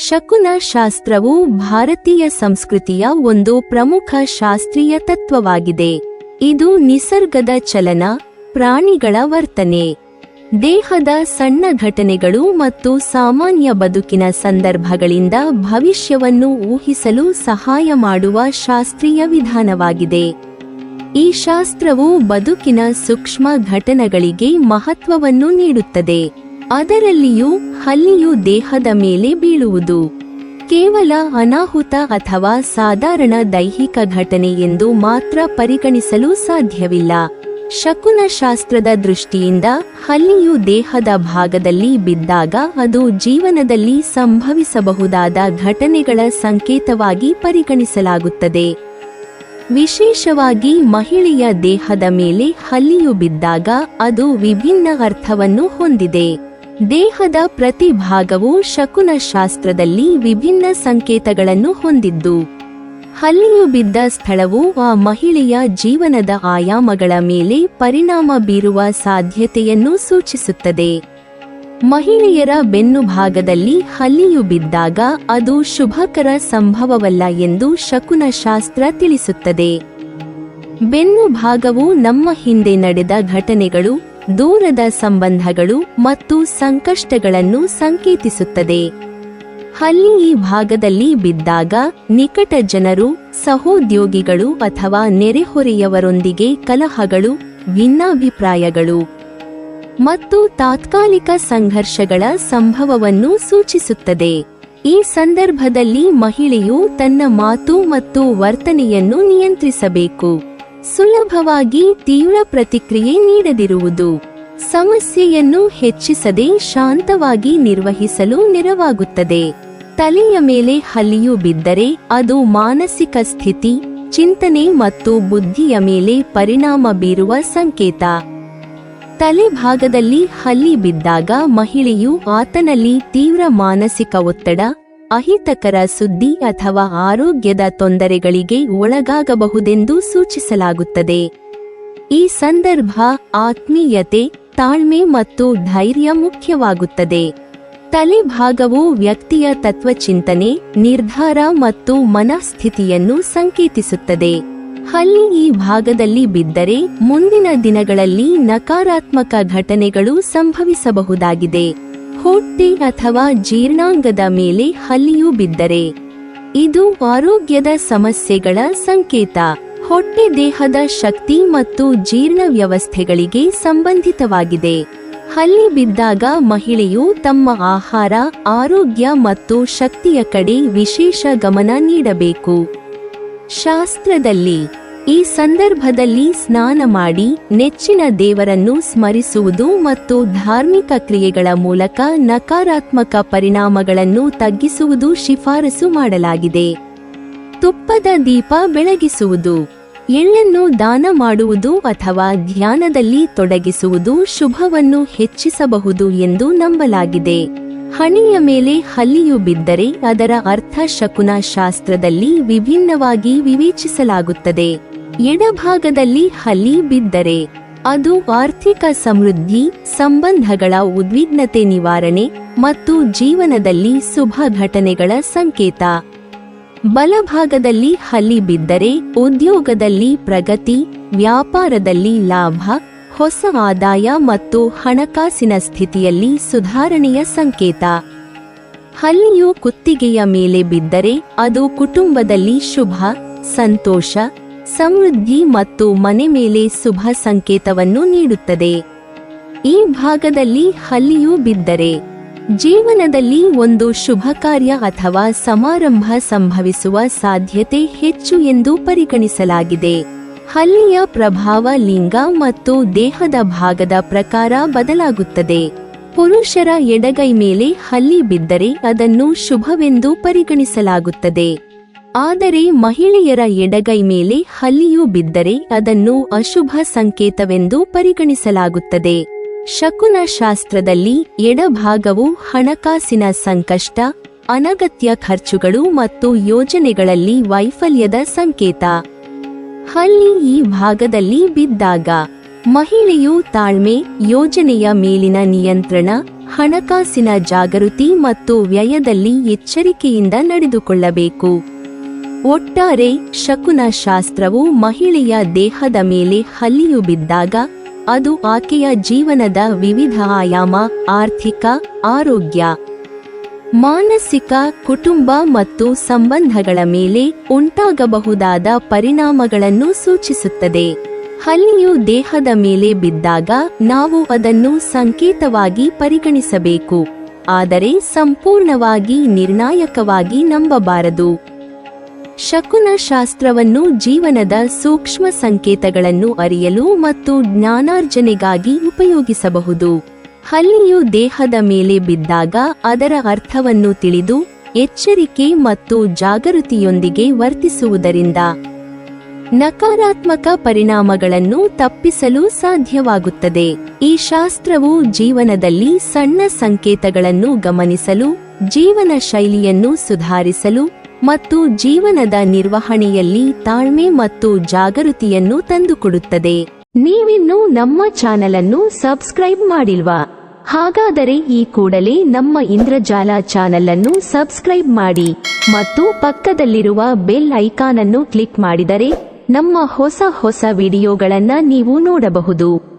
ಶಕುನ ಶಾಸ್ತ್ರವು ಭಾರತೀಯ ಸಂಸ್ಕೃತಿಯ ಒಂದು ಪ್ರಮುಖ ಶಾಸ್ತ್ರೀಯ ತತ್ವವಾಗಿದೆ. ಇದು ನಿಸರ್ಗದ ಚಲನ, ಪ್ರಾಣಿಗಳ ವರ್ತನೆ, ದೇಹದ ಸಣ್ಣ ಘಟನೆಗಳು ಮತ್ತು ಸಾಮಾನ್ಯ ಬದುಕಿನ ಸಂದರ್ಭಗಳಿಂದ ಭವಿಷ್ಯವನ್ನು ಊಹಿಸಲು ಸಹಾಯ ಮಾಡುವ ಶಾಸ್ತ್ರೀಯ ವಿಧಾನವಾಗಿದೆ. ಈ ಶಾಸ್ತ್ರವು ಬದುಕಿನ ಸೂಕ್ಷ್ಮ ಘಟನೆಗಳಿಗೆ ಮಹತ್ವವನ್ನು ನೀಡುತ್ತದೆ. ಅದರಲ್ಲಿಯೂ ಹಲ್ಲಿಯು ದೇಹದ ಮೇಲೆ ಬೀಳುವುದು ಕೇವಲ ಅನಾಹುತ ಅಥವಾ ಸಾಧಾರಣ ದೈಹಿಕ ಘಟನೆ ಎಂದು ಮಾತ್ರ ಪರಿಗಣಿಸಲು ಸಾಧ್ಯವಿಲ್ಲ. ಶಕುನ ಶಾಸ್ತ್ರದ ದೃಷ್ಟಿಯಿಂದ ಹಲ್ಲಿಯು ದೇಹದ ಭಾಗದಲ್ಲಿ ಬಿದ್ದಾಗ ಅದು ಜೀವನದಲ್ಲಿ ಸಂಭವಿಸಬಹುದಾದ ಘಟನೆಗಳ ಸಂಕೇತವಾಗಿ ಪರಿಗಣಿಸಲಾಗುತ್ತದೆ. ವಿಶೇಷವಾಗಿ ಮಹಿಳೆಯ ದೇಹದ ಮೇಲೆ ಹಲ್ಲಿಯು ಬಿದ್ದಾಗ ಅದು ವಿಭಿನ್ನ ಅರ್ಥವನ್ನು ಹೊಂದಿದೆ. ದೇಹದ ಪ್ರತಿ ಭಾಗವು ಶಕುನ ಶಾಸ್ತ್ರದಲ್ಲಿ ವಿಭಿನ್ನ ಸಂಕೇತಗಳನ್ನು ಹೊಂದಿದ್ದು, ಹಲ್ಲಿಯು ಬಿದ್ದ ಸ್ಥಳವು ಆ ಮಹಿಳೆಯ ಜೀವನದ ಆಯಾಮಗಳ ಮೇಲೆ ಪರಿಣಾಮ ಬೀರುವ ಸಾಧ್ಯತೆಯನ್ನು ಸೂಚಿಸುತ್ತದೆ. ಮಹಿಳೆಯರ ಬೆನ್ನು ಭಾಗದಲ್ಲಿ ಹಲ್ಲಿಯು ಬಿದ್ದಾಗ ಅದು ಶುಭಕರ ಸಂಭವವಲ್ಲ ಎಂದು ಶಕುನ ಶಾಸ್ತ್ರ ತಿಳಿಸುತ್ತದೆ. ಬೆನ್ನು ಭಾಗವು ನಮ್ಮ ಹಿಂದೆ ನಡೆದ ಘಟನೆಗಳು, ದೂರದ ಸಂಬಂಧಗಳು ಮತ್ತು ಸಂಕಷ್ಟಗಳನ್ನು ಸಂಕೇತಿಸುತ್ತದೆ. ಹಲ್ಲಿ ಈ ಭಾಗದಲ್ಲಿ ಬಿದ್ದಾಗ ನಿಕಟ ಜನರು, ಸಹೋದ್ಯೋಗಿಗಳು ಅಥವಾ ನೆರೆಹೊರೆಯವರೊಂದಿಗೆ ಕಲಹಗಳು, ಭಿನ್ನಾಭಿಪ್ರಾಯಗಳು ಮತ್ತು ತಾತ್ಕಾಲಿಕ ಸಂಘರ್ಷಗಳ ಸಂಭವವನ್ನು ಸೂಚಿಸುತ್ತದೆ. ಈ ಸಂದರ್ಭದಲ್ಲಿ ಮಹಿಳೆಯು ತನ್ನ ಮಾತು ಮತ್ತು ವರ್ತನೆಯನ್ನು ನಿಯಂತ್ರಿಸಬೇಕು. ಸುಲಭವಾಗಿ ತೀವ್ರ ಪ್ರತಿಕ್ರಿಯೆ ನೀಡದಿರುವುದು ಸಮಸ್ಯೆಯನ್ನು ಹೆಚ್ಚಿಸದೆ ಶಾಂತವಾಗಿ ನಿರ್ವಹಿಸಲು ನೆರವಾಗುತ್ತದೆ. ತಲೆಯ ಮೇಲೆ ಹಲ್ಲಿಯು ಬಿದ್ದರೆ ಅದು ಮಾನಸಿಕ ಸ್ಥಿತಿ, ಚಿಂತನೆ ಮತ್ತು ಬುದ್ಧಿಯ ಮೇಲೆ ಪರಿಣಾಮ ಬೀರುವ ಸಂಕೇತ. ತಲೆ ಭಾಗದಲ್ಲಿ ಹಲ್ಲಿ ಬಿದ್ದಾಗ ಮಹಿಳೆಯು ಆತನಲ್ಲಿ ತೀವ್ರ ಮಾನಸಿಕ ಒತ್ತಡ, ಅಹಿತಕರ ಸುದ್ದಿ ಅಥವಾ ಆರೋಗ್ಯದ ತೊಂದರೆಗಳಿಗೆ ಒಳಗಾಗಬಹುದೆಂದು ಸೂಚಿಸಲಾಗುತ್ತದೆ. ಈ ಸಂದರ್ಭ ಆತ್ಮೀಯತೆ, ತಾಳ್ಮೆ ಮತ್ತು ಧೈರ್ಯ ಮುಖ್ಯವಾಗುತ್ತದೆ. ತಲೆ ಭಾಗವು ವ್ಯಕ್ತಿಯ ತತ್ವಚಿಂತನೆ, ನಿರ್ಧಾರ ಮತ್ತು ಮನಸ್ಥಿತಿಯನ್ನು ಸಂಕೇತಿಸುತ್ತದೆ. ಹಲ್ಲಿ ಈ ಭಾಗದಲ್ಲಿ ಬಿದ್ದರೆ ಮುಂದಿನ ದಿನಗಳಲ್ಲಿ ನಕಾರಾತ್ಮಕ ಘಟನೆಗಳು ಸಂಭವಿಸಬಹುದಾಗಿದೆ. ಹೊಟ್ಟೆ ಅಥವಾ ಜೀರ್ಣಾಂಗದ ಮೇಲೆ ಹಲ್ಲಿಯು ಬಿದ್ದರೆ ಇದು ಆರೋಗ್ಯದ ಸಮಸ್ಯೆಗಳ ಸಂಕೇತ. ಹೊಟ್ಟೆ ದೇಹದ ಶಕ್ತಿ ಮತ್ತು ಜೀರ್ಣ ವ್ಯವಸ್ಥೆಗಳಿಗೆ ಸಂಬಂಧಿತವಾಗಿದೆ. ಹಲ್ಲಿ ಬಿದ್ದಾಗ ಮಹಿಳೆಯು ತಮ್ಮ ಆಹಾರ, ಆರೋಗ್ಯ ಮತ್ತು ಶಕ್ತಿಯ ಕಡೆ ವಿಶೇಷ ಗಮನ ನೀಡಬೇಕು. ಶಾಸ್ತ್ರದಲ್ಲಿ ಈ ಸಂದರ್ಭದಲ್ಲಿ ಸ್ನಾನ ಮಾಡಿ ನೆಚ್ಚಿನ ದೇವರನ್ನು ಸ್ಮರಿಸುವುದು ಮತ್ತು ಧಾರ್ಮಿಕ ಕ್ರಿಯೆಗಳ ಮೂಲಕ ನಕಾರಾತ್ಮಕ ಪರಿಣಾಮಗಳನ್ನು ತಗ್ಗಿಸುವುದು ಶಿಫಾರಸು ಮಾಡಲಾಗಿದೆ. ತುಪ್ಪದ ದೀಪ ಬೆಳಗಿಸುವುದು, ಎಳ್ಳನ್ನು ದಾನ ಮಾಡುವುದು ಅಥವಾ ಧ್ಯಾನದಲ್ಲಿ ತೊಡಗಿಸುವುದು ಶುಭವನ್ನು ಹೆಚ್ಚಿಸಬಹುದು ಎಂದು ನಂಬಲಾಗಿದೆ. ಹಣೆಯ ಮೇಲೆ ಹಲ್ಲಿಯು ಬಿದ್ದರೆ ಅದರ ಅರ್ಥ ಶಕುನ ಶಾಸ್ತ್ರದಲ್ಲಿ ವಿಭಿನ್ನವಾಗಿ ವಿವೇಚಿಸಲಾಗುತ್ತದೆ. ಎಡಭಾಗದಲ್ಲಿ ಹಲ್ಲಿ ಬಿದ್ದರೆ ಅದು ಆರ್ಥಿಕ ಸಮೃದ್ಧಿ, ಸಂಬಂಧಗಳ ಉದ್ವಿಗ್ನತೆ ನಿವಾರಣೆ ಮತ್ತು ಜೀವನದಲ್ಲಿ ಶುಭ ಘಟನೆಗಳ ಸಂಕೇತ. ಬಲಭಾಗದಲ್ಲಿ ಹಲ್ಲಿ ಬಿದ್ದರೆ ಉದ್ಯೋಗದಲ್ಲಿ ಪ್ರಗತಿ, ವ್ಯಾಪಾರದಲ್ಲಿ ಲಾಭ, ಹೊಸ ಆದಾಯ ಮತ್ತು ಹಣಕಾಸಿನ ಸ್ಥಿತಿಯಲ್ಲಿ ಸುಧಾರಣೆಯ ಸಂಕೇತ. ಹಲ್ಲಿಯು ಕುತ್ತಿಗೆಯ ಮೇಲೆ ಬಿದ್ದರೆ ಅದು ಕುಟುಂಬದಲ್ಲಿ ಶುಭ, ಸಂತೋಷ, ಸಮೃದ್ಧಿ ಮತ್ತು ಮನೆ ಮೇಲೆ ಶುಭ ಸಂಕೇತವನ್ನು ನೀಡುತ್ತದೆ. ಈ ಭಾಗದಲ್ಲಿ ಹಲ್ಲಿಯು ಬಿದ್ದರೆ ಜೀವನದಲ್ಲಿ ಒಂದು ಶುಭ ಕಾರ್ಯ ಅಥವಾ ಸಮಾರಂಭ ಸಂಭವಿಸುವ ಸಾಧ್ಯತೆ ಹೆಚ್ಚು ಎಂದು ಪರಿಗಣಿಸಲಾಗಿದೆ. ಹಲ್ಲಿಯ ಪ್ರಭಾವ ಲಿಂಗ ಮತ್ತು ದೇಹದ ಭಾಗದ ಪ್ರಕಾರ ಬದಲಾಗುತ್ತದೆ. ಪುರುಷರ ಎಡಗೈ ಮೇಲೆ ಹಲ್ಲಿ ಬಿದ್ದರೆ ಅದನ್ನು ಶುಭವೆಂದು ಪರಿಗಣಿಸಲಾಗುತ್ತದೆ. ಆದರೆ ಮಹಿಳೆಯರ ಎಡಗೈ ಮೇಲೆ ಹಲ್ಲಿಯು ಬಿದ್ದರೆ ಅದನ್ನು ಅಶುಭ ಸಂಕೇತವೆಂದು ಪರಿಗಣಿಸಲಾಗುತ್ತದೆ. ಶಕುನ ಶಾಸ್ತ್ರದಲ್ಲಿ ಎಡಭಾಗವು ಹಣಕಾಸಿನ ಸಂಕಷ್ಟ, ಅನಗತ್ಯ ಖರ್ಚುಗಳು ಮತ್ತು ಯೋಜನೆಗಳಲ್ಲಿ ವೈಫಲ್ಯದ ಸಂಕೇತ. ಹಲ್ಲಿ ಈ ಭಾಗದಲ್ಲಿ ಬಿದ್ದಾಗ ಮಹಿಳೆಯು ತಾಳ್ಮೆ, ಯೋಜನೆಯ ಮೇಲಿನ ನಿಯಂತ್ರಣ, ಹಣಕಾಸಿನ ಜಾಗೃತಿ ಮತ್ತು ವ್ಯಯದಲ್ಲಿ ಎಚ್ಚರಿಕೆಯಿಂದ ನಡೆದುಕೊಳ್ಳಬೇಕು. ಒಟ್ಟಾರೆ ಶಕುನ ಶಾಸ್ತ್ರವು ಮಹಿಳೆಯ ದೇಹದ ಮೇಲೆ ಹಲ್ಲಿಯು ಬಿದ್ದಾಗ ಅದು ಆಕೆಯ ಜೀವನದ ವಿವಿಧ ಆಯಾಮ, ಆರ್ಥಿಕ, ಆರೋಗ್ಯ, ಮಾನಸಿಕ, ಕುಟುಂಬ ಮತ್ತು ಸಂಬಂಧಗಳ ಮೇಲೆ ಉಂಟಾಗಬಹುದಾದ ಪರಿಣಾಮಗಳನ್ನು ಸೂಚಿಸುತ್ತದೆ. ಹಲ್ಲಿಯು ದೇಹದ ಮೇಲೆ ಬಿದ್ದಾಗ ನಾವು ಅದನ್ನು ಸಂಕೇತವಾಗಿ ಪರಿಗಣಿಸಬೇಕು, ಆದರೆ ಸಂಪೂರ್ಣವಾಗಿ ನಿರ್ಣಾಯಕವಾಗಿ ನಂಬಬಾರದು. ಶಕುನ ಶಾಸ್ತ್ರವನ್ನು ಜೀವನದ ಸೂಕ್ಷ್ಮ ಸಂಕೇತಗಳನ್ನು ಅರಿಯಲು ಮತ್ತು ಜ್ಞಾನಾರ್ಜನೆಗಾಗಿ ಉಪಯೋಗಿಸಬಹುದು. ಹಲ್ಲಿಯು ದೇಹದ ಮೇಲೆ ಬಿದ್ದಾಗ ಅದರ ಅರ್ಥವನ್ನು ತಿಳಿದು ಎಚ್ಚರಿಕೆ ಮತ್ತು ಜಾಗೃತಿಯೊಂದಿಗೆ ವರ್ತಿಸುವುದರಿಂದ ನಕಾರಾತ್ಮಕ ಪರಿಣಾಮಗಳನ್ನು ತಪ್ಪಿಸಲು ಸಾಧ್ಯವಾಗುತ್ತದೆ. ಈ ಶಾಸ್ತ್ರವು ಜೀವನದಲ್ಲಿ ಸಣ್ಣ ಸಂಕೇತಗಳನ್ನು ಗಮನಿಸಲು, ಜೀವನ ಶೈಲಿಯನ್ನು ಸುಧಾರಿಸಲು ಮತ್ತು ಜೀವನದ ನಿರ್ವಹಣೆಯಲ್ಲಿ ತಾಳ್ಮೆ ಮತ್ತು ಜಾಗೃತಿಯನ್ನು ತಂದುಕೊಡುತ್ತದೆ. ನೀವಿನ್ನೂ ನಮ್ಮ ಚಾನೆಲ್ ಅನ್ನು ಸಬ್ಸ್ಕ್ರೈಬ್ ಮಾಡಿಲ್ವಾ? ಹಾಗಾದರೆ ಈ ಕೂಡಲೇ ನಮ್ಮ ಇಂದ್ರಜಾಲ ಚಾನೆಲ್ ಅನ್ನು ಸಬ್ಸ್ಕ್ರೈಬ್ ಮಾಡಿ ಮತ್ತು ಪಕ್ಕದಲ್ಲಿರುವ ಬೆಲ್ ಐಕಾನ್ ಅನ್ನು ಕ್ಲಿಕ್ ಮಾಡಿದರೆ ನಮ್ಮ ಹೊಸ ವಿಡಿಯೋಗಳನ್ನು ನೀವು ನೋಡಬಹುದು.